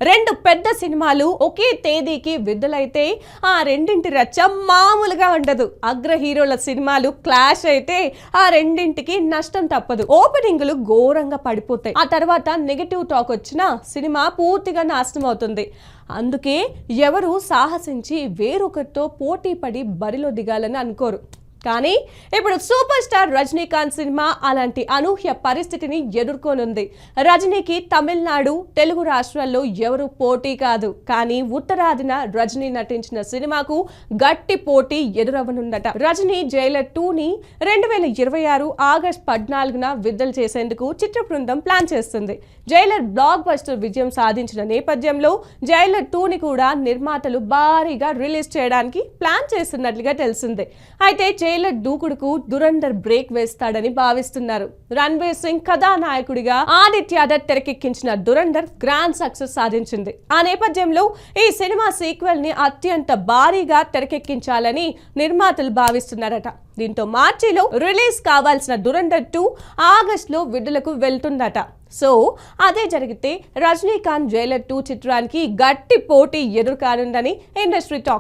రెండు పెద్ద సినిమాలు ఒకే తేదీకి విడుదలైతే ఆ రెండింటి రచ్చ మామూలుగా ఉండదు. అగ్ర హీరోల సినిమాలు క్లాష్ అయితే ఆ రెండింటికి నష్టం తప్పదు. ఓపెనింగ్లు ఘోరంగా పడిపోతాయి. ఆ తర్వాత నెగటివ్ టాక్ వచ్చినా సినిమా పూర్తిగా నాశనం అవుతుంది. అందుకే ఎవరు సాహసించి వేరొకరితో పోటీ పడి బరిలో దిగాలని అనుకోరు. కానీ ఇప్పుడు సూపర్ స్టార్ రజనీకాంత్ సినిమా అలాంటి అనూహ్య పరిస్థితిని ఎదుర్కొనుంది. రజనీకి తమిళనాడు, తెలుగు రాష్ట్రాల్లో ఎవరు పోటీ కాదు. కానీ ఉత్తరాదిన రజనీ నటించిన సినిమాకు గట్టి పోటీ ఎదురవ్వనుందట. రజనీ జైలర్ 2ని 2026 ఆగస్టు 14న విడుదల చేసేందుకు చిత్ర బృందం ప్లాన్ చేస్తుంది. జైలర్ బ్లాక్ బస్టర్ విజయం సాధించిన నేపథ్యంలో జైలర్ 2ని కూడా నిర్మాతలు భారీగా రిలీజ్ చేయడానికి ప్లాన్ చేస్తున్నట్లుగా తెలిసింది. అయితే జైలర్ దూకుడుకు దురంధర్ బ్రేక్ వేస్తాడని భావిస్తున్నారు. రణ్వీర్ సింగ్ కథానాయకుడిగా ఆదిత్య దత్ తెరకెక్కించిన దురంధర్ గ్రాండ్ సక్సెస్ సాధించింది. ఆ నేపథ్యంలో ఈ సినిమా సీక్వెల్ ని అత్యంత భారీగా తెరకెక్కించాలని నిర్మాతలు భావిస్తున్నారట. దీంతో మార్చిలో రిలీజ్ కావాల్సిన దురంధర్ 2 ఆగస్టులో విడుదలకు వెళ్తుందట. సో అదే జరిగితే రజనీకాంత్ జైలర్ 2 చిత్రానికి గట్టి పోటీ ఎదురుకానుందని ఇండస్ట్రీ టాక్.